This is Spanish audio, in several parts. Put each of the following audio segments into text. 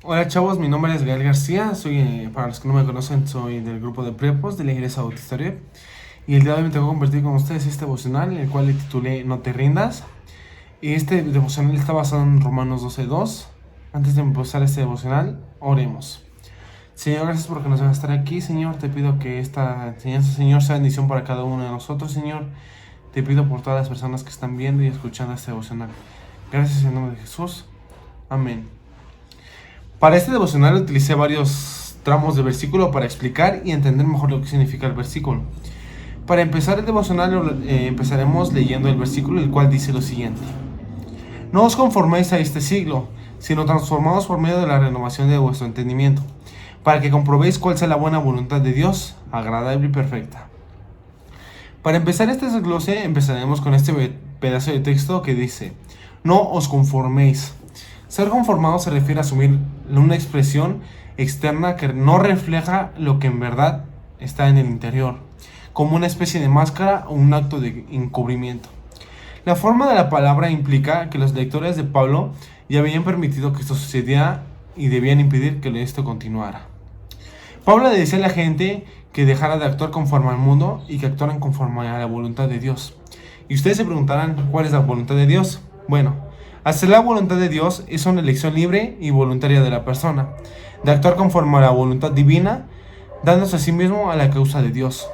Hola chavos, mi nombre es Gael García, para los que no me conocen, soy del grupo de prepos de la Iglesia Bautista Oriep. Y el día de hoy me tengo que compartir con ustedes este devocional, el cual le titulé No te rindas. Y este devocional está basado en Romanos 12:2. Antes de empezar este devocional, oremos. Señor, gracias porque nos van a estar aquí. Señor, te pido que esta enseñanza, Señor, sea bendición para cada uno de nosotros, Señor. Te pido por todas las personas que están viendo y escuchando este devocional. Gracias en nombre de Jesús. Amén. Para este devocional utilicé varios tramos de versículo para explicar y entender mejor lo que significa el versículo. Para empezar el devocional empezaremos leyendo el versículo, el cual dice lo siguiente: No os conforméis a este siglo, sino transformaos por medio de la renovación de vuestro entendimiento, para que comprobéis cuál sea la buena voluntad de Dios, agradable y perfecta. Para empezar este desglose empezaremos con este pedazo de texto que dice: No os conforméis. Ser conformado se refiere a asumir una expresión externa que no refleja lo que en verdad está en el interior, como una especie de máscara o un acto de encubrimiento. La forma de la palabra implica que los lectores de Pablo ya habían permitido que esto sucediera y debían impedir que esto continuara. Pablo le decía a la gente que dejara de actuar conforme al mundo y que actuaran conforme a la voluntad de Dios. Y ustedes se preguntarán, ¿cuál es la voluntad de Dios? Bueno, hacer la voluntad de Dios es una elección libre y voluntaria de la persona, de actuar conforme a la voluntad divina, dándose a sí mismo a la causa de Dios.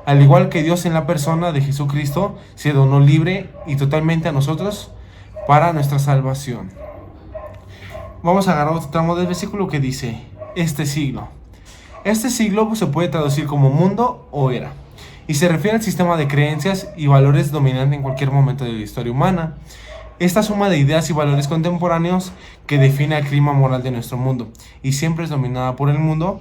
Al igual que Dios en la persona de Jesucristo se donó libre y totalmente a nosotros para nuestra salvación. Vamos a agarrar otro tramo del versículo que dice: Este siglo. Este siglo se puede traducir como mundo o era, y se refiere al sistema de creencias y valores dominante en cualquier momento de la historia humana. Esta suma de ideas y valores contemporáneos que define el clima moral de nuestro mundo, y siempre es dominada por el mundo.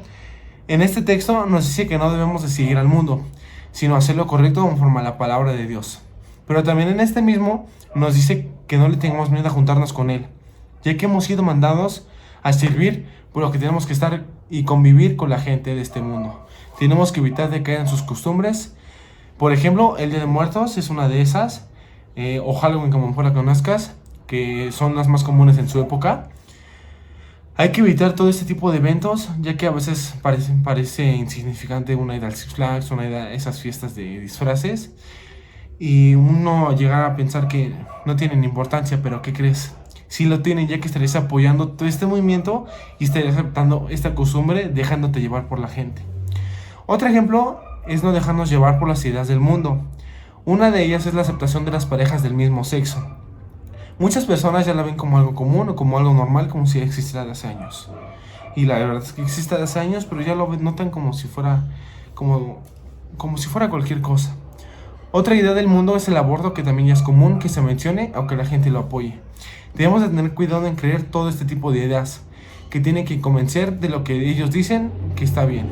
En este texto nos dice que no debemos de seguir al mundo, sino hacer lo correcto conforme a la palabra de Dios. Pero también en este mismo nos dice que no le tengamos miedo a juntarnos con Él, ya que hemos sido mandados a servir, por lo que tenemos que estar y convivir con la gente de este mundo. Tenemos que evitar de caer en sus costumbres. Por ejemplo, el Día de Muertos es una de esas, o Halloween, como mejor la conozcas, que son las más comunes en su época. Hay que evitar todo este tipo de eventos, ya que a veces parece insignificante una ida al Six Flags, una ida a esas fiestas de disfraces, y uno llegar a pensar que no tienen importancia, pero ¿qué crees? Sí lo tienen, ya que estarías apoyando todo este movimiento y estarías aceptando esta costumbre, dejándote llevar por la gente. Otro ejemplo es no dejarnos llevar por las ideas del mundo. Una de ellas es la aceptación de las parejas del mismo sexo. Muchas personas ya la ven como algo común o como algo normal, como si existiera de hace años. Y la verdad es que existe de hace años, pero ya lo notan como si fuera cualquier cosa. Otra idea del mundo es el aborto, que también ya es común que se mencione, aunque la gente lo apoye. Debemos de tener cuidado en creer todo este tipo de ideas, que tienen que convencer de lo que ellos dicen que está bien.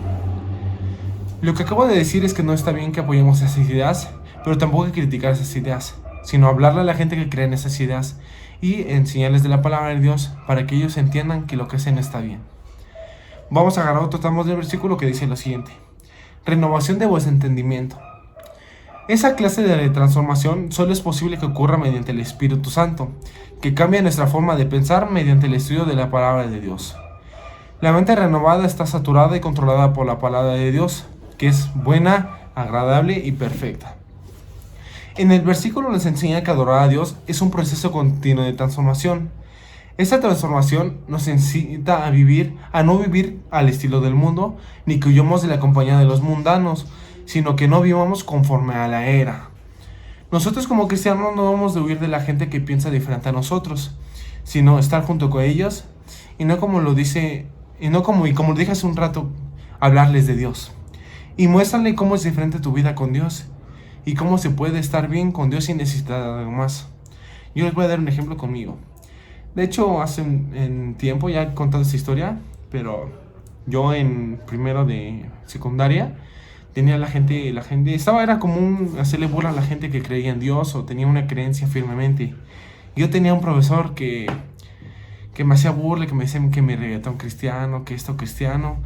Lo que acabo de decir es que no está bien que apoyemos esas ideas, pero tampoco hay que criticar esas ideas, sino hablarle a la gente que cree en esas ideas y enseñarles de la palabra de Dios para que ellos entiendan que lo que hacen está bien. Vamos a agarrar otro tramo del versículo que dice lo siguiente: Renovación de vuestro entendimiento. Esa clase de transformación solo es posible que ocurra mediante el Espíritu Santo, que cambia nuestra forma de pensar mediante el estudio de la palabra de Dios. La mente renovada está saturada y controlada por la palabra de Dios, que es buena, agradable y perfecta. En el versículo nos enseña que adorar a Dios es un proceso continuo de transformación. Esta transformación nos incita a no vivir al estilo del mundo, ni que huyamos de la compañía de los mundanos, sino que no vivamos conforme a la era. Nosotros como cristianos no vamos de huir de la gente que piensa diferente a nosotros, sino estar junto con ellos y como lo dije hace un rato, hablarles de Dios. Y muéstrale cómo es diferente tu vida con Dios y cómo se puede estar bien con Dios sin necesitar algo más. Yo les voy a dar un ejemplo conmigo. De hecho, hace un tiempo ya he contado esta historia, pero yo en primero de secundaria tenía era común hacerle burla a la gente que creía en Dios o tenía una creencia firmemente. Yo tenía un profesor que me hacía burla, que me decía que mi reggaetón cristiano, que esto cristiano,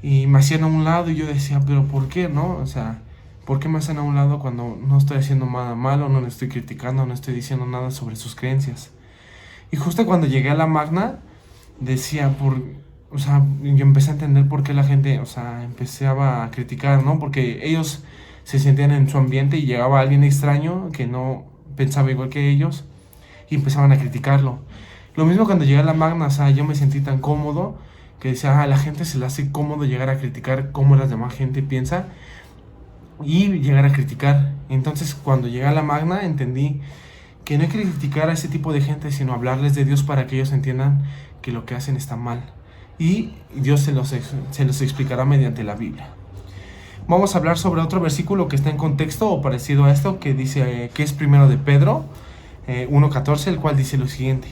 y me hacían a un lado y yo decía, pero ¿por qué, no? O sea, ¿por qué me hacen a un lado cuando no estoy haciendo nada malo, no le estoy criticando, no estoy diciendo nada sobre sus creencias? Y justo cuando llegué a la Magna, decía, o sea, yo empecé a entender por qué la gente, o sea, empezaba a criticar, ¿no? Porque ellos se sentían en su ambiente y llegaba alguien extraño que no pensaba igual que ellos y empezaban a criticarlo. Lo mismo cuando llegué a la Magna, o sea, yo me sentí tan cómodo que decía, a la gente se le hace cómodo llegar a criticar cómo la demás gente piensa y llegar a criticar. Entonces, cuando llegué a la Magna, entendí que no hay que criticar a ese tipo de gente, sino hablarles de Dios para que ellos entiendan que lo que hacen está mal. Y Dios se los explicará mediante la Biblia. Vamos a hablar sobre otro versículo que está en contexto o parecido a esto, que dice que es primero de Pedro 1:14, el cual dice lo siguiente: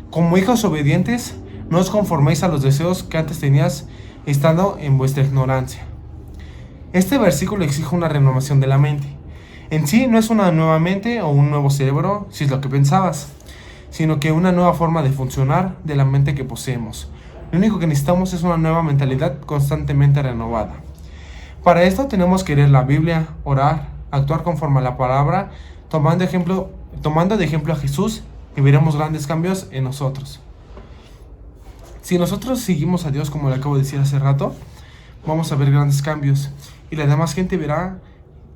como hijos obedientes, no os conforméis a los deseos que antes tenías estando en vuestra ignorancia. Este versículo exige una renovación de la mente. En sí no es una nueva mente o un nuevo cerebro, si es lo que pensabas, sino que una nueva forma de funcionar de la mente que poseemos. Lo único que necesitamos es una nueva mentalidad constantemente renovada. Para esto tenemos que leer la Biblia, orar, actuar conforme a la palabra, tomando de ejemplo a Jesús, y veremos grandes cambios en nosotros. Si nosotros seguimos a Dios, como le acabo de decir hace rato, vamos a ver grandes cambios y la demás gente verá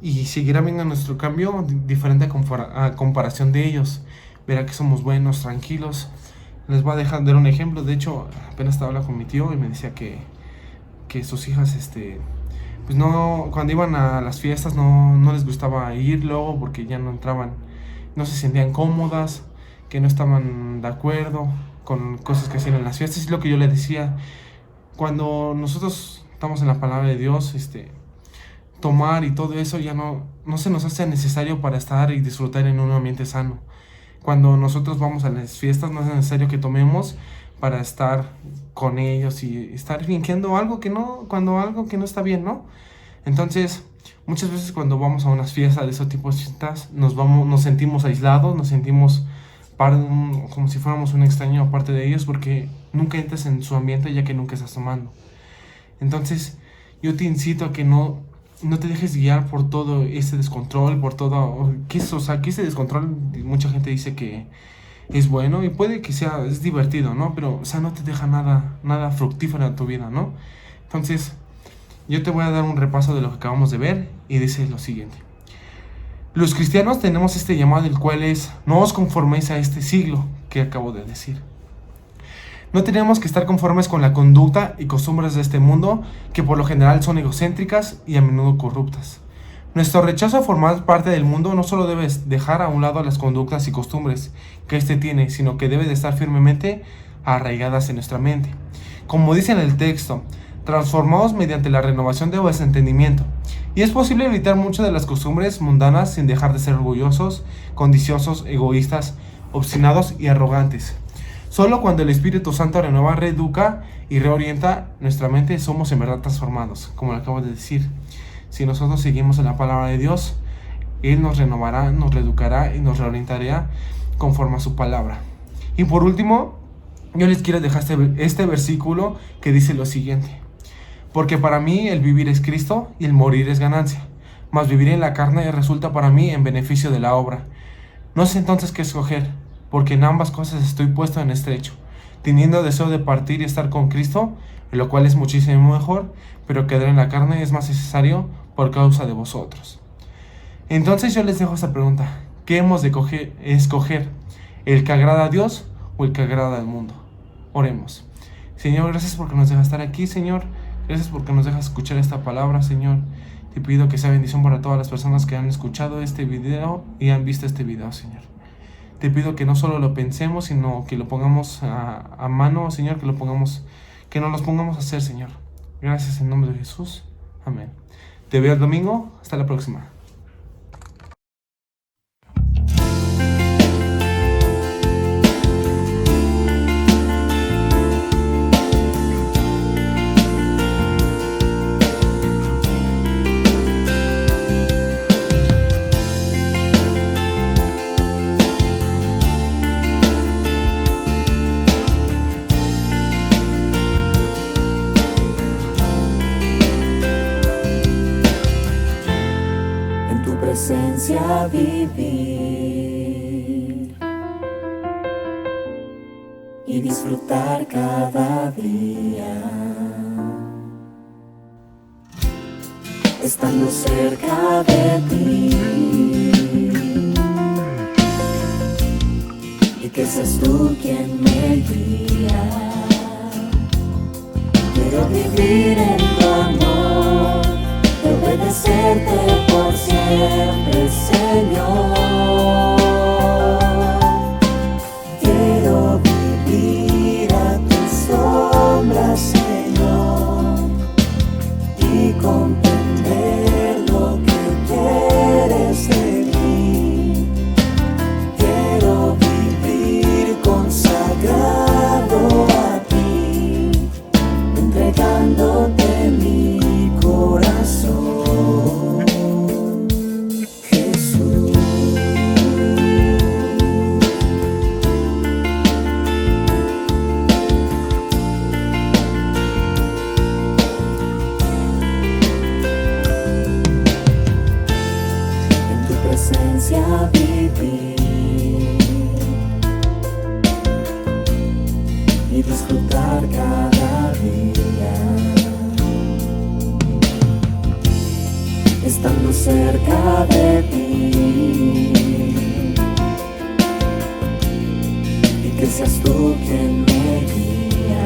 y seguirá viendo nuestro cambio diferente a comparación de ellos. Verá que somos buenos, tranquilos. Les voy a dejar dar un ejemplo. De hecho, apenas estaba hablando con mi tío y me decía que sus hijas, pues no, cuando iban a las fiestas no les gustaba ir luego porque ya no entraban, no se sentían cómodas, que no estaban de acuerdo con cosas que hacían en las fiestas. Es lo que yo le decía. Cuando nosotros estamos en la palabra de Dios, tomar y todo eso ya no se nos hace necesario para estar y disfrutar en un ambiente sano. Cuando nosotros vamos a las fiestas no es necesario que tomemos para estar con ellos y estar fingiendo algo que no, cuando algo que no está bien, ¿no? Entonces, muchas veces cuando vamos a unas fiestas de ese tipo de fiestas, nos sentimos aislados, nos sentimos como si fuéramos un extraño aparte de ellos, porque nunca entras en su ambiente ya que nunca estás tomando. Entonces, yo te incito a que no te dejes guiar por todo ese descontrol, por todo, o sea, que ese descontrol, mucha gente dice que es bueno y puede que es divertido, ¿no? Pero, o sea, no te deja nada fructífero en tu vida, ¿no? Entonces, yo te voy a dar un repaso de lo que acabamos de ver y dice lo siguiente. Los cristianos tenemos este llamado, el cual es: no os conforméis a este siglo que acabo de decir. No tenemos que estar conformes con la conducta y costumbres de este mundo, que por lo general son egocéntricas y a menudo corruptas. Nuestro rechazo a formar parte del mundo no solo debe dejar a un lado las conductas y costumbres que éste tiene, sino que debe de estar firmemente arraigadas en nuestra mente. Como dice en el texto, transformados mediante la renovación de vuestro entendimiento. Y es posible evitar muchas de las costumbres mundanas sin dejar de ser orgullosos, codiciosos, egoístas, obstinados y arrogantes. Solo cuando el Espíritu Santo renueva, reeduca y reorienta nuestra mente, somos en verdad transformados, como lo acabo de decir. Si nosotros seguimos en la palabra de Dios, Él nos renovará, nos reeducará y nos reorientará conforme a su palabra. Y por último, yo les quiero dejar este versículo que dice lo siguiente: porque para mí el vivir es Cristo y el morir es ganancia, mas vivir en la carne resulta para mí en beneficio de la obra. No sé entonces qué escoger, porque en ambas cosas estoy puesto en estrecho, teniendo deseo de partir y estar con Cristo, lo cual es muchísimo mejor, pero quedar en la carne es más necesario por causa de vosotros. Entonces yo les dejo esta pregunta: ¿qué hemos de escoger? ¿El que agrada a Dios o el que agrada al mundo? Oremos. Señor, gracias porque nos dejas estar aquí, Señor. Gracias porque nos dejas escuchar esta palabra, Señor. Te pido que sea bendición para todas las personas que han escuchado este video y han visto este video, Señor. Te pido que no solo lo pensemos, sino que lo pongamos a mano, Señor, que nos los pongamos a hacer, Señor. Gracias en nombre de Jesús. Amén. Te veo el domingo. Hasta la próxima. Presencia vivir y disfrutar cada día. Estando cerca de ti y que seas tú quien me guía. Quiero vivir en tu amor, obedecerte por siempre, Señor. Quiero vivir a tu sombra, Señor, y comprender lo que quieres de mí. Quiero vivir consagrado a ti, entregándote mi corazón, Jesús. En tu presencia vivir y disfrutar cada día. Estando cerca de ti y que seas tú quien me guía.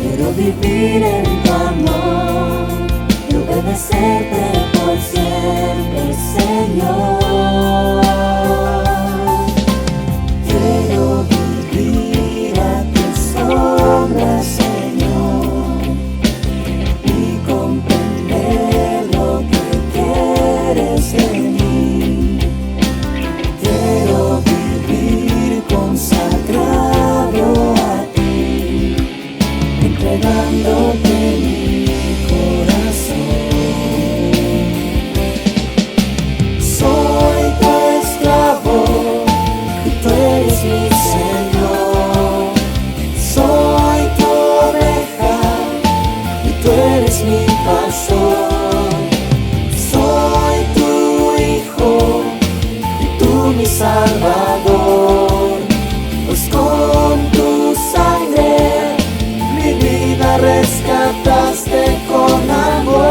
Quiero vivir en tu amor y obedecerte por siempre, Señor. Quiero vivir a tu sombra, Señor, y comprender lo que quieres de mí. Quiero vivir consagrado a ti, entregándote mi corazón. Soy tu esclavo y tú eres mi Señor. Soy tu oveja y tú eres mi pastor. Soy tu hijo y tú mi salvador. Pues con tu sangre mi vida rescataste con amor.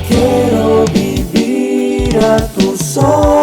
Quiero vivir a tu sombra,